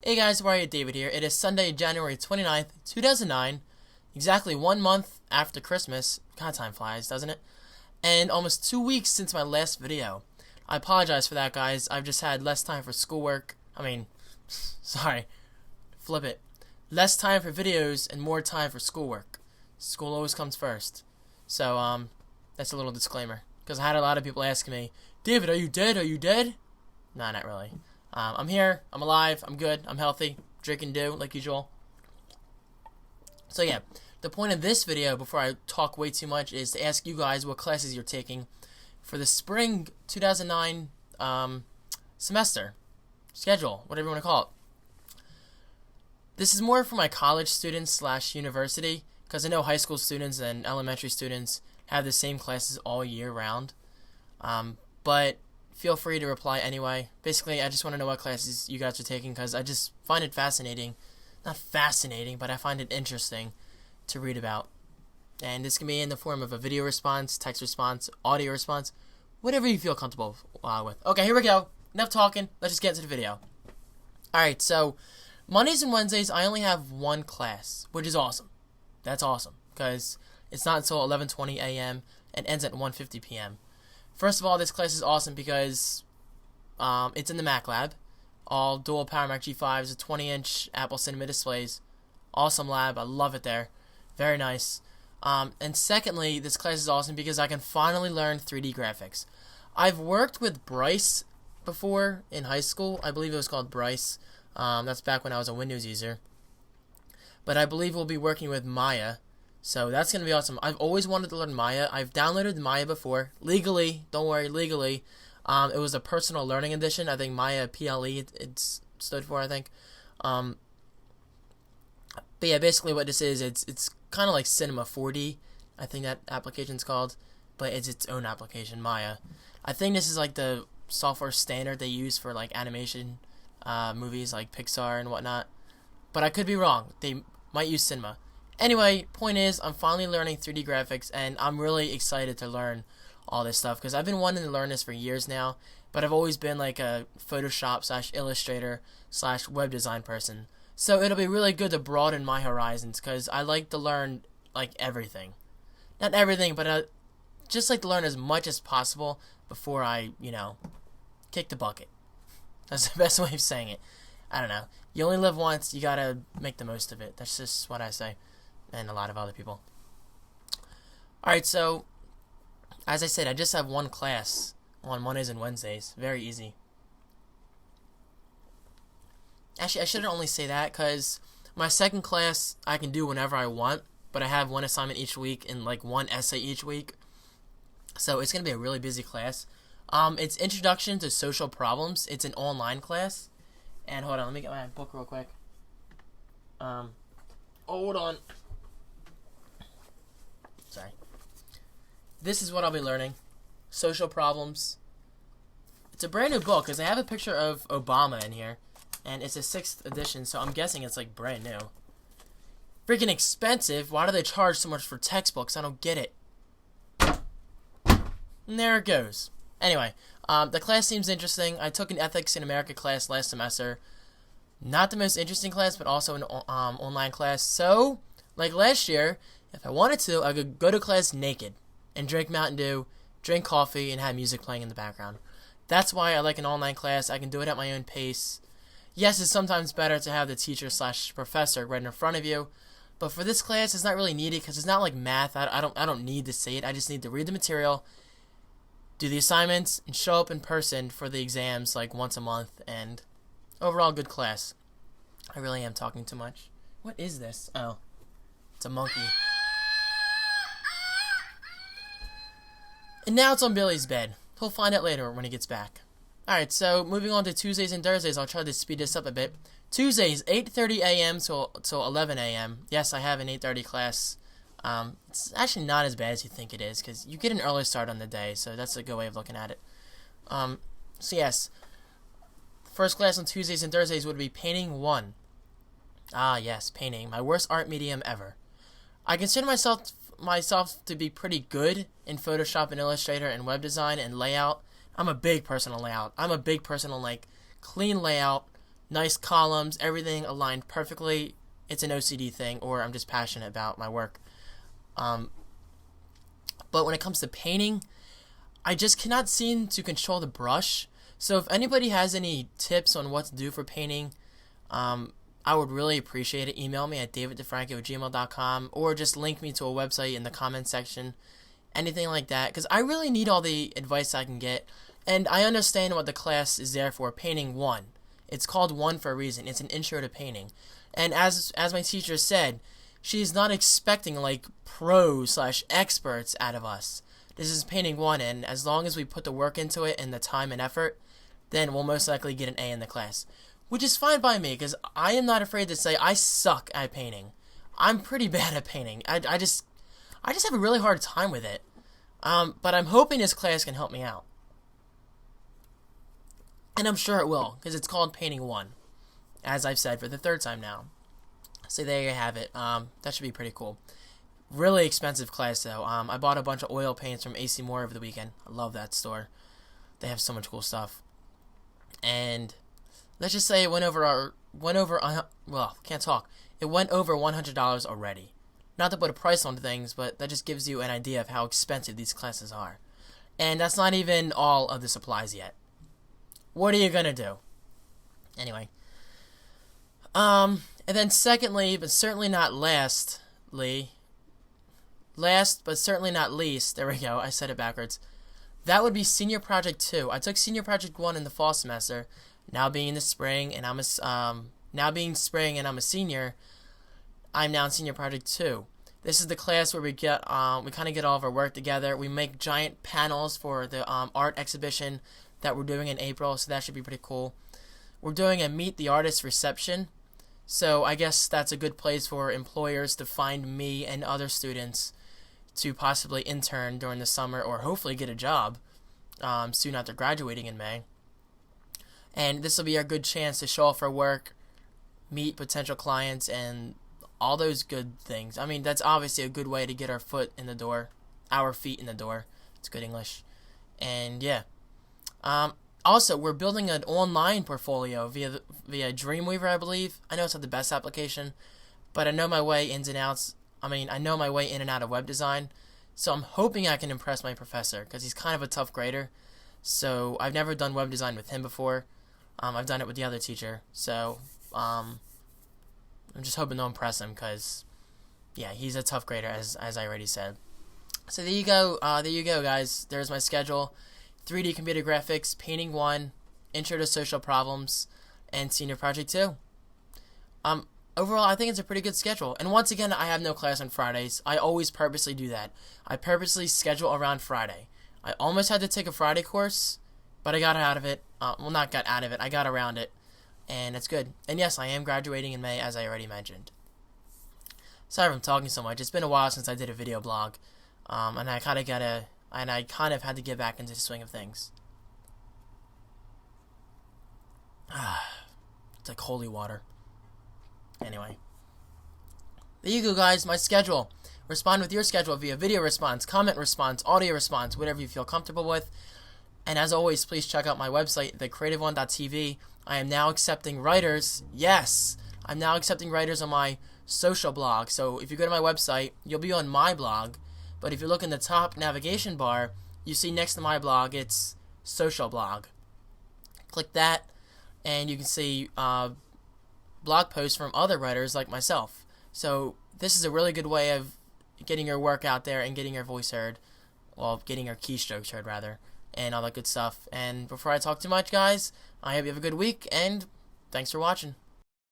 Hey guys, how are you? David here. It is Sunday, January 29th, 2009, exactly 1 month after Christmas. God, time flies, doesn't it? And almost 2 weeks since my last video. I apologize for that, guys. I've just had less time for schoolwork. Sorry. Flip it. Less time for videos and more time for schoolwork. School always comes first. So, that's a little disclaimer. Because I had a lot of people asking me, David, are you dead? Are you dead? Nah, not really. I'm here, I'm alive, I'm good, I'm healthy, drinking dew, like usual. So yeah, the point of this video, before I talk way too much, is to ask you guys what classes you're taking for the spring 2009 semester, schedule, whatever you want to call it. This is more for my college students / university, because I know high school students and elementary students have the same classes all year round. But feel free to reply anyway. Basically, I just want to know what classes you guys are taking because I just find it fascinating. Not fascinating, but I find it interesting to read about. And this can be in the form of a video response, text response, audio response, whatever you feel comfortable with. Okay, here we go. Enough talking. Let's just get into the video. Alright, so Mondays and Wednesdays, I only have one class, which is awesome. That's awesome because it's not until 11:20 a.m. and ends at 1:50 p.m. First of all, this class is awesome because it's in the Mac lab. All dual Power Mac G5s, a 20-inch Apple Cinema displays. Awesome lab. I love it there. Very nice. And secondly, this class is awesome because I can finally learn 3D graphics. I've worked with Bryce before in high school. I believe it was called Bryce. That's back when I was a Windows user. But I believe we'll be working with Maya. So that's going to be awesome. I've always wanted to learn Maya. I've downloaded Maya before. Legally. Don't worry, legally. It was a personal learning edition. I think Maya PLE it stood for, I think. But yeah, basically what this is, it's kind of like Cinema 4D. I think that application's called. But it's its own application, Maya. I think this is like the software standard they use for like animation movies like Pixar and whatnot. But I could be wrong. They might use Cinema. Anyway, point is, I'm finally learning 3D graphics, and I'm really excited to learn all this stuff, because I've been wanting to learn this for years now, but I've always been like a Photoshop / Illustrator / web design person. So it'll be really good to broaden my horizons, because I like to learn, like, everything. Not everything, but I just like to learn as much as possible before I, kick the bucket. That's the best way of saying it. I don't know. You only live once, you gotta make the most of it. That's just what I say. And a lot of other people. Alright, so as I said, I just have one class on Mondays and Wednesdays. Very easy. Actually, I shouldn't only say that because my second class I can do whenever I want, but I have one assignment each week and like one essay each week. So it's going to be a really busy class. It's Introduction to Social Problems. It's an online class. And hold on, let me get my book real quick. Hold on. Sorry. This is what I'll be learning. Social problems. It's a brand new book because I have a picture of Obama in here. And it's a 6th edition, so I'm guessing it's like brand new. Freaking expensive. Why do they charge so much for textbooks? I don't get it. And there it goes. Anyway, the class seems interesting. I took an Ethics in America class last semester. Not the most interesting class, but also an online class. So, like last year, if I wanted to, I could go to class naked and drink Mountain Dew, drink coffee, and have music playing in the background. That's why I like an online class. I can do it at my own pace. Yes, it's sometimes better to have the teacher / professor right in front of you, but for this class, it's not really needed because it's not like math. I don't need to say it. I just need to read the material, do the assignments, and show up in person for the exams like once a month, and overall good class. I really am talking too much. What is this? Oh, it's a monkey. And now it's on Billy's bed. He'll find out later when he gets back. Alright, so moving on to Tuesdays and Thursdays, I'll try to speed this up a bit. Tuesdays, 8:30 a.m. till 11 a.m. Yes, I have an 8:30 class. It's actually not as bad as you think it is, because you get an early start on the day, so that's a good way of looking at it. So yes, first class on Tuesdays and Thursdays would be Painting 1. Ah, yes, painting. My worst art medium ever. I consider myself to be pretty good in Photoshop and Illustrator and web design and layout. I'm a big person on layout. I'm a big person on, like, clean layout, nice columns, everything aligned perfectly. It's an OCD thing, or I'm just passionate about my work. But when it comes to painting, I just cannot seem to control the brush. So if anybody has any tips on what to do for painting, I would really appreciate it. Email me at daviddefranco@gmail.com, or just link me to a website in the comment section. Anything like that, because I really need all the advice I can get. And I understand what the class is there for, painting 1. It's called 1 for a reason. It's an intro to painting. And as my teacher said, she's not expecting like pros/experts out of us. This is painting 1, and as long as we put the work into it and the time and effort, then we'll most likely get an A in the class. Which is fine by me, because I am not afraid to say I suck at painting. I'm pretty bad at painting. I just have a really hard time with it. But I'm hoping this class can help me out. And I'm sure it will, because it's called Painting 1, as I've said for the 3rd time now. So there you have it. That should be pretty cool. Really expensive class, though. I bought a bunch of oil paints from AC Moore over the weekend. I love that store. They have so much cool stuff. And let's just say it went over, can't talk. It went over $100 already. Not to put a price on things, but that just gives you an idea of how expensive these classes are. And that's not even all of the supplies yet. What are you gonna do? Anyway. And then secondly, but certainly not lastly, last but certainly not least, there we go, I said it backwards. That would be Senior Project 2. I took Senior Project 1 in the fall semester. Now being the spring, and I'm a senior, I'm now in Senior Project 2. This is the class where we kind of get all of our work together. We make giant panels for the art exhibition that we're doing in April, so that should be pretty cool. We're doing a Meet the Artist reception, so I guess that's a good place for employers to find me and other students to possibly intern during the summer, or hopefully get a job soon after graduating in May. And this will be our good chance to show off our work, meet potential clients, and all those good things. I mean, that's obviously a good way to get our feet in the door. It's good English. And yeah. Also, we're building an online portfolio via Dreamweaver, I believe. I know it's not the best application, but I know my way ins and outs. I know my way in and out of web design. So I'm hoping I can impress my professor, because he's kind of a tough grader. So I've never done web design with him before. I've done it with the other teacher. So I'm just hoping to impress him, because yeah, he's a tough grader, as I already said. So there you go, guys. There's my schedule. 3D computer graphics, painting 1, intro to social problems, and Senior Project 2. Overall, I think it's a pretty good schedule. And once again, I have no class on Fridays. I always purposely do that. I purposely schedule around Friday. I almost had to take a Friday course, but I got out of it. Not got out of it. I got around it, and it's good. And yes, I am graduating in May, as I already mentioned. Sorry if I'm talking so much. It's been a while since I did a video blog, and I kind of had to get back into the swing of things. It's like holy water. Anyway. There you go, guys. My schedule. Respond with your schedule via video response, comment response, audio response, whatever you feel comfortable with. And as always, please check out my website, thecreativeone.tv. I am now accepting writers. Yes! I'm now accepting writers on my social blog. So if you go to my website, you'll be on my blog. But if you look in the top navigation bar, you see next to my blog, it's social blog. Click that, and you can see blog posts from other writers like myself. So this is a really good way of getting your work out there and getting your voice heard. Well, getting your keystrokes heard, rather, and all that good stuff. And before I talk too much, guys, I hope you have a good week, and thanks for watching.